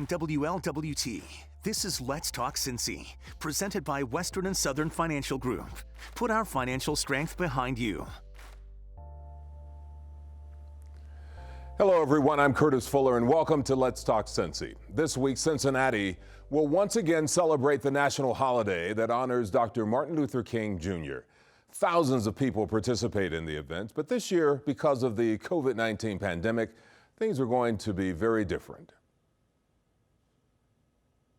WLWT. This is Let's Talk Cincy, presented by Western and Southern Financial Group. Put our financial strength behind you. Hello, everyone. I'm Curtis Fuller, and welcome to Let's Talk Cincy. This week, Cincinnati will once again celebrate the national holiday that honors Dr. Martin Luther King Jr. Thousands of people participate in the event, but this year, because of the COVID-19 pandemic, things are going to be very different.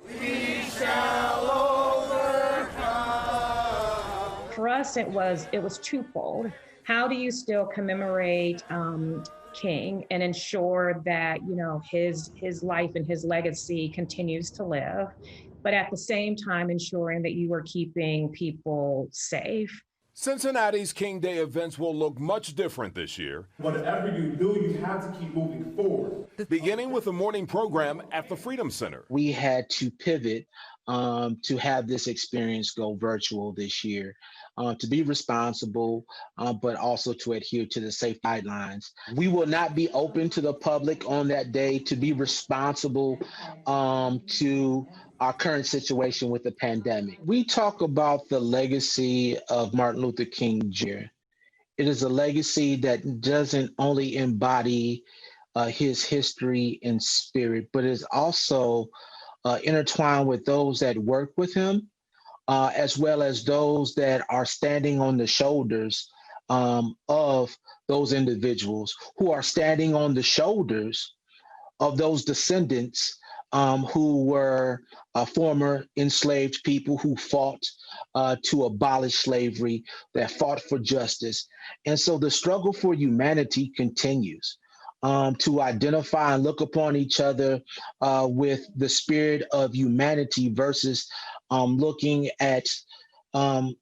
We shall overcome. For us, it was twofold. How do you still commemorate King and ensure that, you know, his life and his legacy continues to live, but at the same time ensuring that you are keeping people safe? Cincinnati's King Day events will look much different this year. Whatever you do, you have to keep moving forward. Beginning with a morning program at the Freedom Center. We had to pivot to have this experience go virtual this year, to be responsible, but also to adhere to the safety guidelines. We will not be open to the public on that day, to be responsible to our current situation with the pandemic. We talk about the legacy of Martin Luther King Jr. It is a legacy that doesn't only embody his history and spirit, but is also intertwined with those that work with him, as well as those that are standing on the shoulders of those individuals who are standing on the shoulders of those descendants who were former enslaved people who fought to abolish slavery, that fought for justice. And so the struggle for humanity continues. To identify and look upon each other with the spirit of humanity versus looking at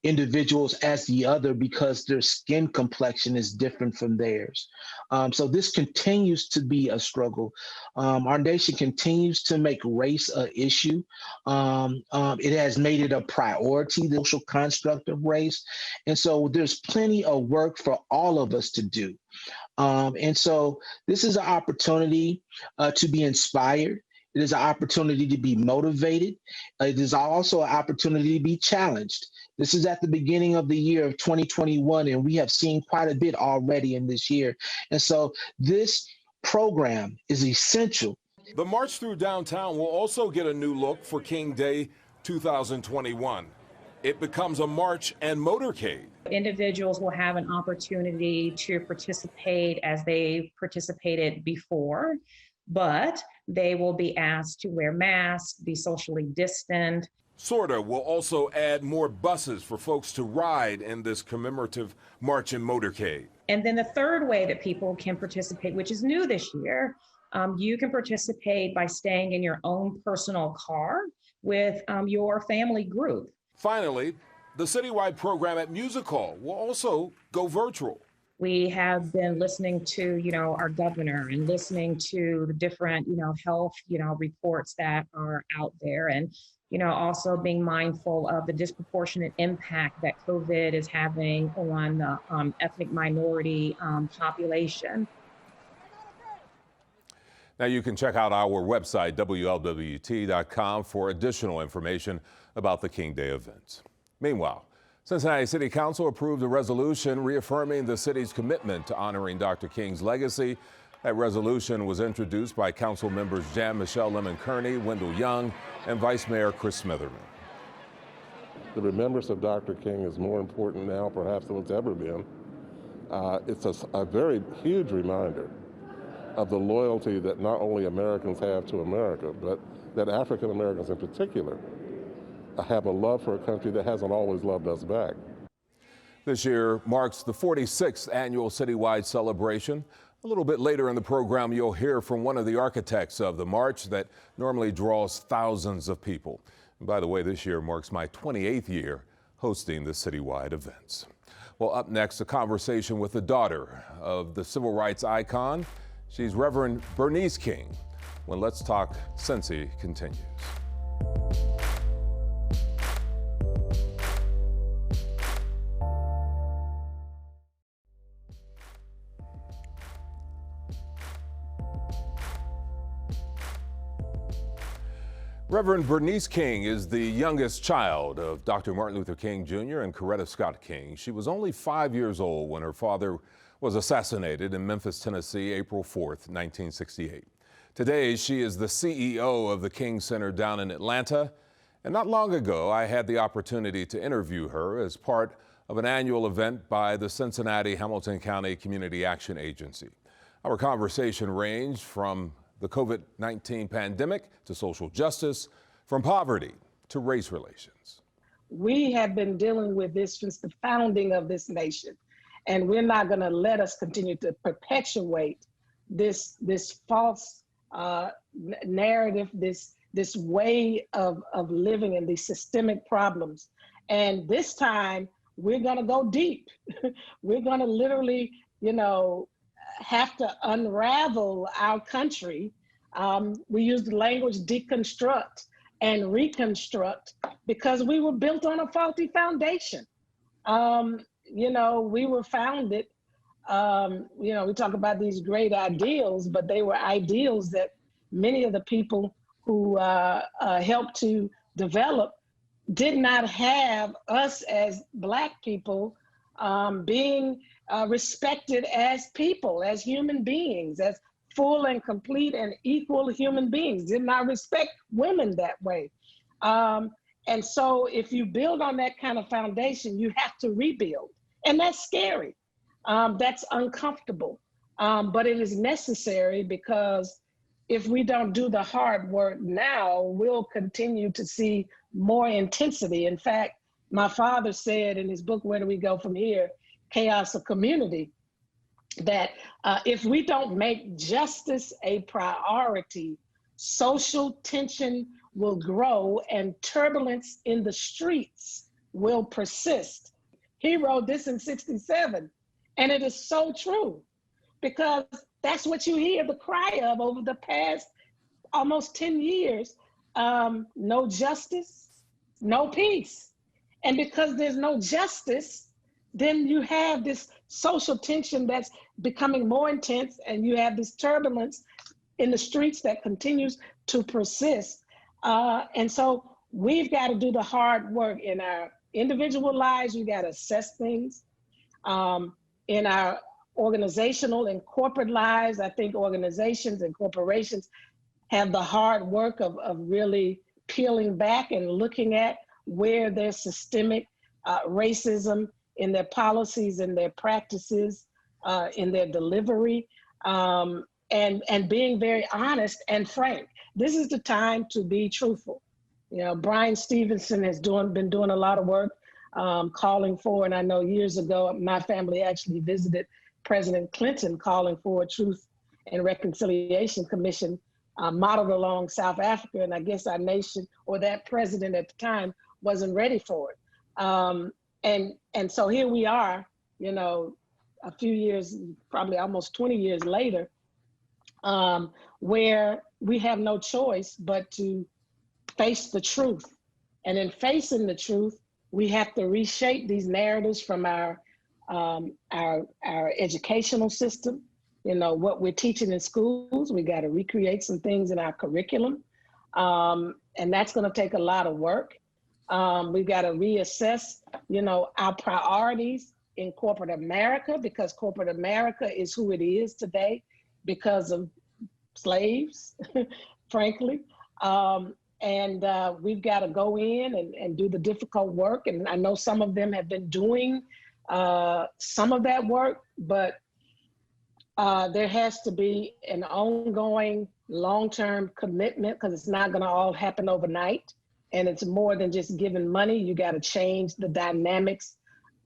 individuals as the other because their skin complexion is different from theirs. So this continues to be a struggle. Our nation continues to make race an issue. It has made it a priority, the social construct of race. And so there's plenty of work for all of us to do. And so this is an opportunity to be inspired. It is an opportunity to be motivated. It is also an opportunity to be challenged. This is at the beginning of the year of 2021, and we have seen quite a bit already in this year. And so this program is essential. The march through downtown will also get a new look for King Day 2021. It becomes a march and motorcade. Individuals will have an opportunity to participate as they participated before, but they will be asked to wear masks, be socially distant. SORTA will also add more buses for folks to ride in this commemorative march and motorcade. And then the third way that people can participate, which is new this year, you can participate by staying in your own personal car with your family group. Finally, the citywide program at Music Hall will also go virtual. We have been listening to, our governor and listening to the different, health, reports that are out there, and, also being mindful of the disproportionate impact that COVID is having on the ethnic minority population. Now you can check out our website, WLWT.com, for additional information about the King Day events. Meanwhile, Cincinnati City Council approved a resolution reaffirming the city's commitment to honoring Dr. King's legacy. That resolution was introduced by council members Jan Michelle Lemon-Kearney, Wendell Young, and Vice Mayor Chris Smitherman. The remembrance of Dr. King is more important now perhaps than it's ever been. It's a very huge reminder of the loyalty that not only Americans have to America, but that African Americans in particular have a love for a country that hasn't always loved us back. This year marks the 46th annual citywide celebration. A little bit later in the program, you'll hear from one of the architects of the march that normally draws thousands of people. And by the way, this year marks my 28th year hosting the citywide events. Well, up next, a conversation with the daughter of the civil rights icon. She's Reverend Bernice King, when Let's Talk Cincy continues. Reverend Bernice King is the youngest child of Dr. Martin Luther King Jr. and Coretta Scott King. She was only 5 years old when her father was assassinated in Memphis, Tennessee, April 4th, 1968. Today, she is the CEO of the King Center down in Atlanta. And not long ago, I had the opportunity to interview her as part of an annual event by the Cincinnati-Hamilton County Community Action Agency. Our conversation ranged from the COVID-19 pandemic to social justice, from poverty to race relations. We have been dealing with this since the founding of this nation, and we're not going to let us continue to perpetuate this false narrative, this way of living and these systemic problems. And this time, we're going to go deep. We're going to literally, have to unravel our country. We use the language deconstruct and reconstruct because we were built on a faulty foundation. We were founded, we talk about these great ideals, but they were ideals that many of the people who helped to develop did not have us as Black people being respected as people, as human beings, as full and complete and equal human beings, did not respect women that way. And so if you build on that kind of foundation, you have to rebuild. And that's scary. That's uncomfortable. But it is necessary because if we don't do the hard work now, we'll continue to see more intensity. In fact, my father said in his book, Where Do We Go From Here? Chaos of Community, that if we don't make justice a priority, social tension will grow and turbulence in the streets will persist. He wrote this in '67, and it is so true because that's what you hear the cry of over the past almost 10 years. No justice, no peace. And because there's no justice, then you have this social tension that's becoming more intense, and you have this turbulence in the streets that continues to persist. And so we've got to do the hard work in our individual lives. We got to assess things. In our organizational and corporate lives, I think organizations and corporations have the hard work of really peeling back and looking at where there's systemic racism in their policies, in their practices, in their delivery, and being very honest and frank. This is the time to be truthful. Brian Stevenson has been doing a lot of work calling for, and I know years ago, my family actually visited President Clinton calling for a Truth and Reconciliation Commission modeled along South Africa, and I guess our nation or that president at the time wasn't ready for it. And so here we are, a few years, probably almost 20 years later, where we have no choice but to face the truth. And in facing the truth, we have to reshape these narratives from our educational system. What we're teaching in schools, we got to recreate some things in our curriculum. And that's going to take a lot of work. We've got to reassess, our priorities in corporate America, because corporate America is who it is today because of slaves, frankly. And we've got to go in and do the difficult work. And I know some of them have been doing some of that work, but there has to be an ongoing long-term commitment because it's not going to all happen overnight. And it's more than just giving money. You got to change the dynamics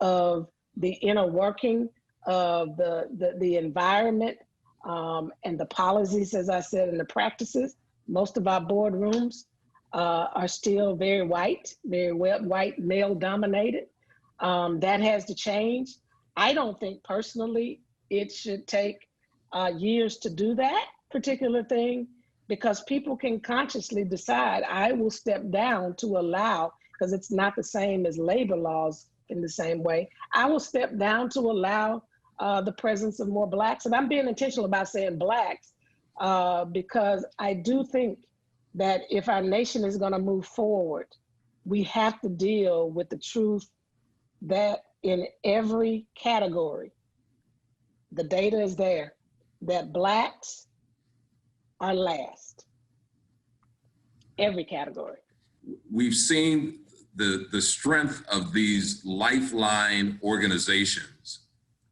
of the inner working of the environment and the policies, as I said, and the practices. Most of our boardrooms are still very white, male dominated. That has to change. I don't think personally it should take years to do that particular thing, because people can consciously decide, I will step down to allow, because it's not the same as labor laws in the same way, I will step down to allow the presence of more Blacks. And I'm being intentional about saying Blacks because I do think that if our nation is going to move forward, we have to deal with the truth that in every category, the data is there, that Blacks are last. Every category. We've seen the strength of these lifeline organizations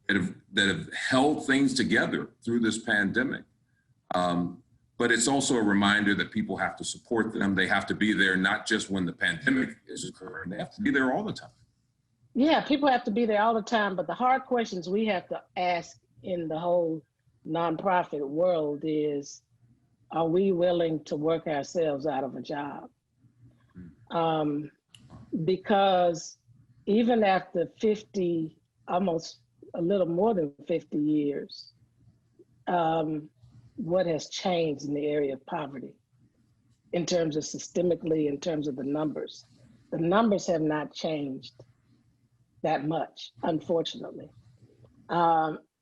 that have held things together through this pandemic. But it's also a reminder that people have to support them. They have to be there, not just when the pandemic is occurring, they have to be there all the time. Yeah, people have to be there all the time, but the hard questions we have to ask in the whole nonprofit world is, are we willing to work ourselves out of a job? Because even after 50, almost a little more than 50 years, what has changed in the area of poverty in terms of systemically, in terms of the numbers? The numbers have not changed that much, unfortunately.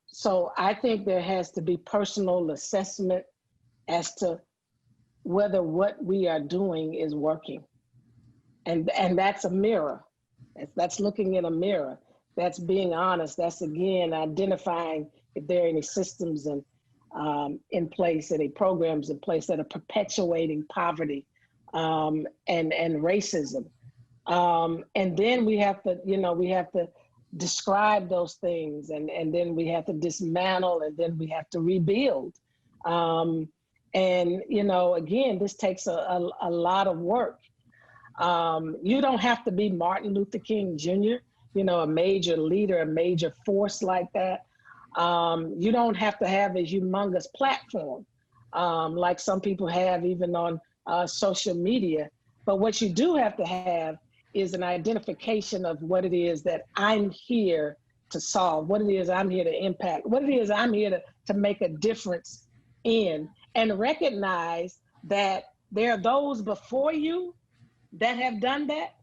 So I think there has to be personal assessment as to whether what we are doing is working. And that's a mirror. That's looking in a mirror. That's being honest. That's, again, identifying if there are any systems in place, any programs in place that are perpetuating poverty and racism. And then we have to, describe those things, and then we have to dismantle, and then we have to rebuild. And, again, this takes a lot of work. You don't have to be Martin Luther King Jr., a major leader, a major force like that. You don't have to have a humongous platform like some people have even on social media. But what you do have to have is an identification of what it is that I'm here to solve, what it is I'm here to impact, what it is I'm here to make a difference in, and recognize that there are those before you that have done that.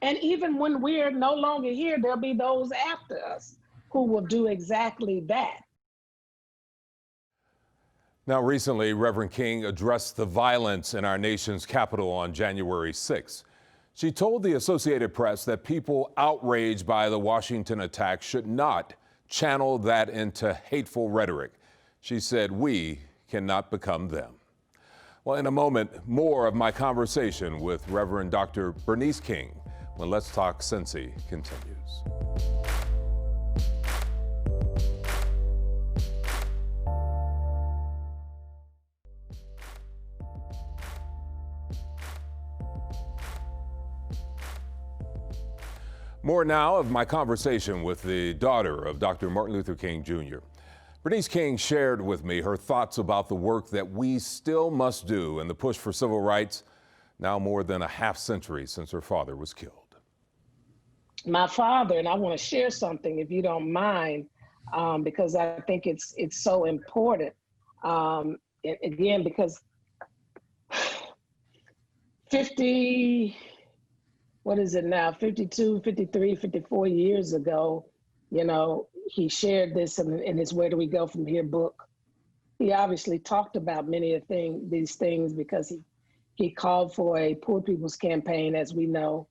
And even when we're no longer here, there'll be those after us who will do exactly that. Now, recently, Reverend King addressed the violence in our nation's capital on January 6th. She told the Associated Press that people outraged by the Washington attack should not channel that into hateful rhetoric. She said we cannot become them. Well, in a moment, more of my conversation with Reverend Dr. Bernice King when Let's Talk Cincy continues. More now of my conversation with the daughter of Dr. Martin Luther King Jr. Bernice King shared with me her thoughts about the work that we still must do in the push for civil rights, now more than a half century since her father was killed. My father, and I want to share something, if you don't mind, because I think it's so important. Again, because 52, 53, 54 years ago, he shared this in his Where Do We Go From Here book. He obviously talked about many of these things because he called for a poor people's campaign, as we know,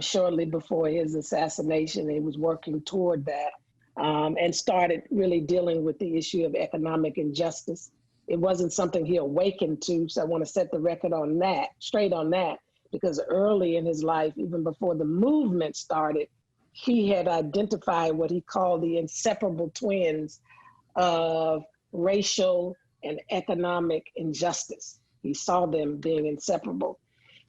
shortly before his assassination. He was working toward that and started really dealing with the issue of economic injustice. It wasn't something he awakened to, so I want to set the record on that, straight on that, because early in his life, even before the movement started, he had identified what he called the inseparable twins of racial and economic injustice. He saw them being inseparable.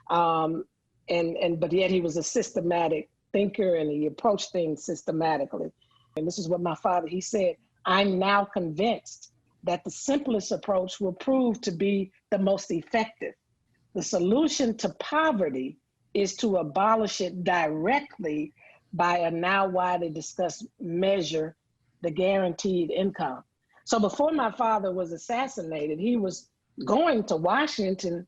But yet he was a systematic thinker, and he approached things systematically. And this is what my father, he said, I'm now convinced that the simplest approach will prove to be the most effective. The solution to poverty is to abolish it directly by a now widely discussed measure, the guaranteed income. So before my father was assassinated, he was going to Washington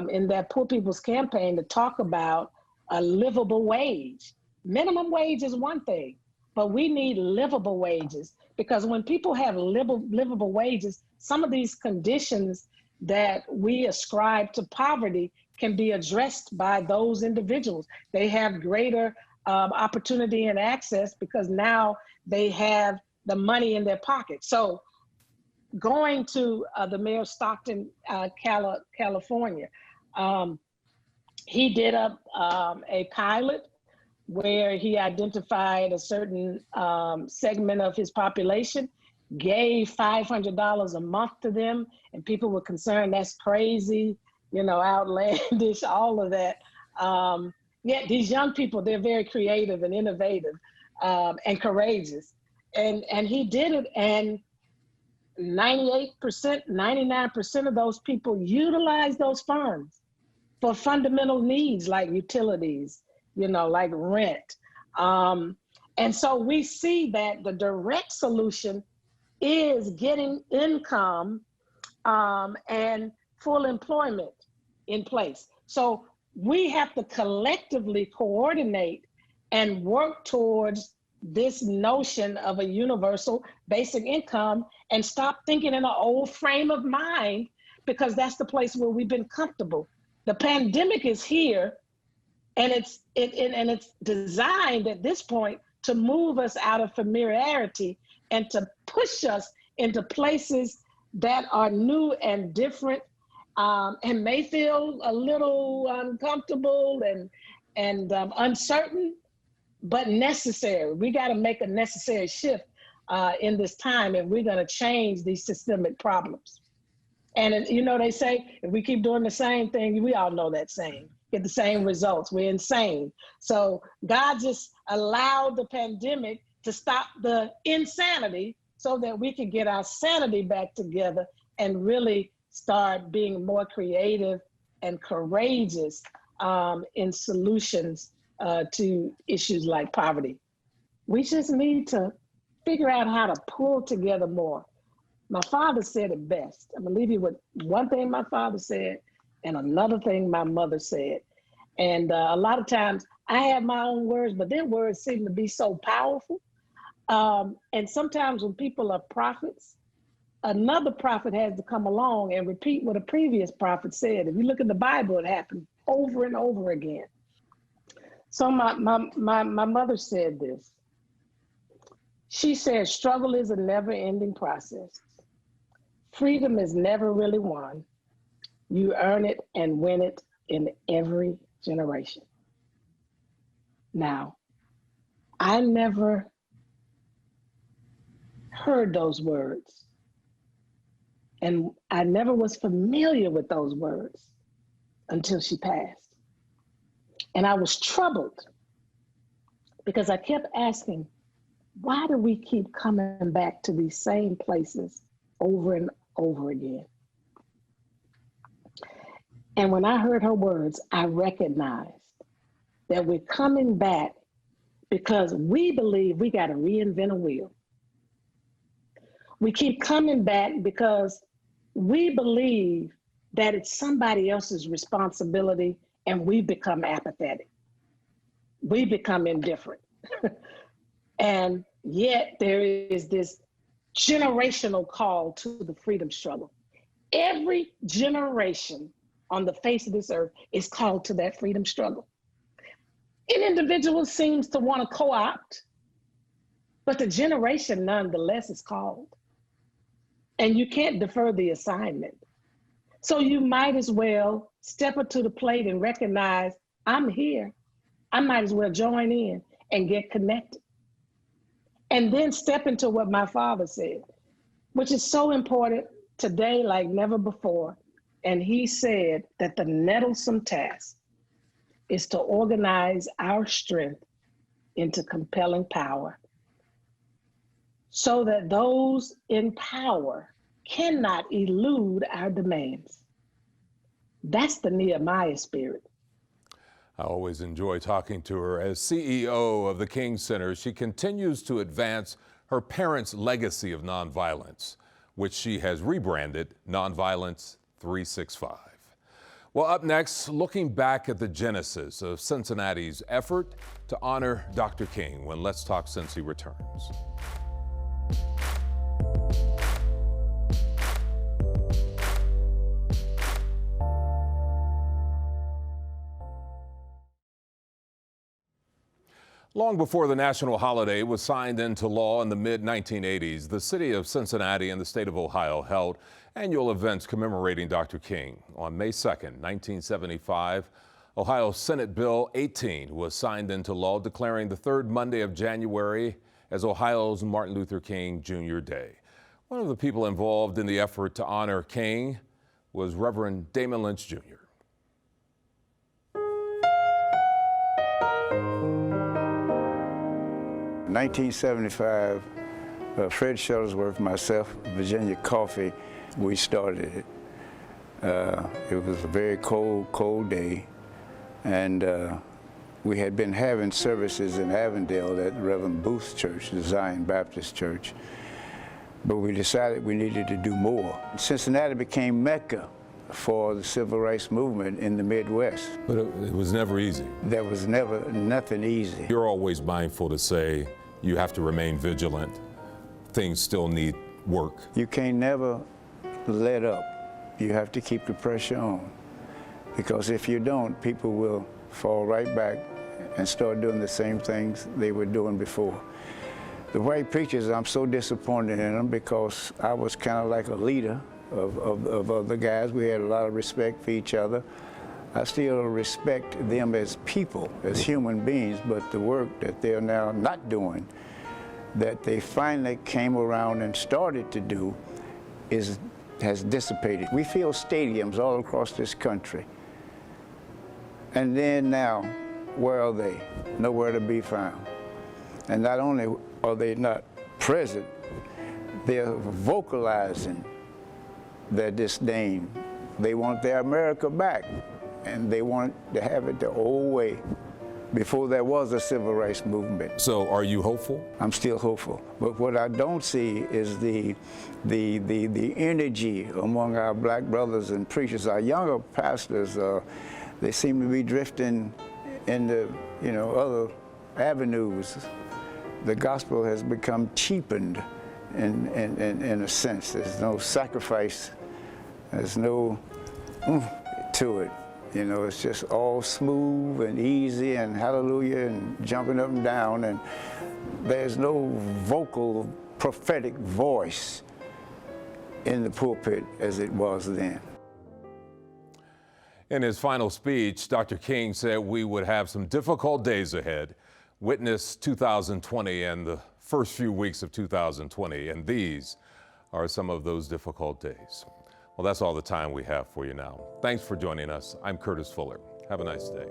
in that Poor People's Campaign to talk about a livable wage. Minimum wage is one thing, but we need livable wages, because when people have livable wages, some of these conditions that we ascribe to poverty can be addressed by those individuals. They have greater opportunity and access because now they have the money in their pocket. So going to the mayor of Stockton, California, he did a pilot where he identified a certain segment of his population, gave $500 a month to them, and people were concerned that's crazy, outlandish, all of that. Yet these young people, they're very creative and innovative and courageous. And he did it, and 98%, 99% of those people utilize those funds for fundamental needs like utilities, like rent. And so we see that the direct solution is getting income and full employment in place. So we have to collectively coordinate and work towards this notion of a universal basic income and stop thinking in an old frame of mind, because that's the place where we've been comfortable. The pandemic is here, and it's designed at this point to move us out of familiarity and to push us into places that are new and different, and may feel a little uncomfortable and uncertain, but necessary. We got to make a necessary shift in this time, and we're going to change these systemic problems. And they say, if we keep doing the same thing, we all know that saying, get the same results. We're insane. So God just allowed the pandemic to stop the insanity so that we can get our sanity back together and really start being more creative and courageous in solutions to issues like poverty. We just need to figure out how to pull together more. My father said it best. I'm gonna leave you with one thing my father said and another thing my mother said. And a lot of times I have my own words, but their words seem to be so powerful. And sometimes when people are prophets, another prophet has to come along and repeat what a previous prophet said. If you look in the Bible, it happened over and over again. So my mother said this. She said, struggle is a never-ending process. Freedom is never really won. You earn it and win it in every generation. Now, I never heard those words, and I never was familiar with those words until she passed. And I was troubled because I kept asking, why do we keep coming back to these same places over and over again? And when I heard her words, I recognized that we're coming back because we believe we got to reinvent a wheel. We keep coming back because we believe that it's somebody else's responsibility, and we become apathetic. We become indifferent. And yet there is this generational call to the freedom struggle. Every generation on the face of this earth is called to that freedom struggle. An individual seems to want to co-opt, but the generation nonetheless is called. And you can't defer the assignment. So you might as well step up to the plate and recognize, I'm here. I might as well join in and get connected. And then step into what my father said, which is so important today like never before. And he said that the nettlesome task is to organize our strength into compelling power so that those in power cannot elude our demands. That's the Nehemiah spirit. I always enjoy talking to her. As CEO of the King Center, she continues to advance her parents' legacy of nonviolence, which she has rebranded Nonviolence 365. Well, up next, looking back at the genesis of Cincinnati's effort to honor Dr. King when Let's Talk Cincy returns. Long before the national holiday was signed into law in the mid-1980s, the city of Cincinnati and the state of Ohio held annual events commemorating Dr. King. On May 2nd, 1975, Ohio Senate Bill 18 was signed into law, declaring the third Monday of January as Ohio's Martin Luther King Jr. Day. One of the people involved in the effort to honor King was Reverend Damon Lynch Jr. In 1975, Fred Shuttlesworth, myself, Virginia Coffee, we started it. It was a very cold day, and we had been having services in Avondale at Reverend Booth's church, the Zion Baptist Church, but we decided we needed to do more. Cincinnati became Mecca for the civil rights movement in the Midwest. But it was never easy. There was never nothing easy. You're always mindful to say you have to remain vigilant. Things still need work. You can't never let up. You have to keep the pressure on. Because if you don't, people will fall right back and start doing the same things they were doing before. The white preachers, I'm so disappointed in them because I was kind of like a leader of other guys. We had a lot of respect for each other. I still respect them as people, as human beings, but the work that they're now not doing, that they finally came around and started to do, has dissipated. We fill stadiums all across this country. And then now, where are they? Nowhere to be found. And not only are they not present, they're vocalizing their disdain. They want their America back, and they want to have it the old way, before there was a civil rights movement. So are you hopeful? I'm still hopeful. But what I don't see is the energy among our black brothers and preachers. Our younger pastors, they seem to be drifting into, other avenues. The gospel has become cheapened in a sense. There's no sacrifice. There's no to it. It's just all smooth and easy and hallelujah and jumping up and down, and there's no vocal prophetic voice in the pulpit as it was then. In his final speech, Dr. King said we would have some difficult days ahead. Witness 2020 and the first few weeks of 2020, and these are some of those difficult days. Well, that's all the time we have for you now. Thanks for joining us. I'm Curtis Fuller. Have a nice day.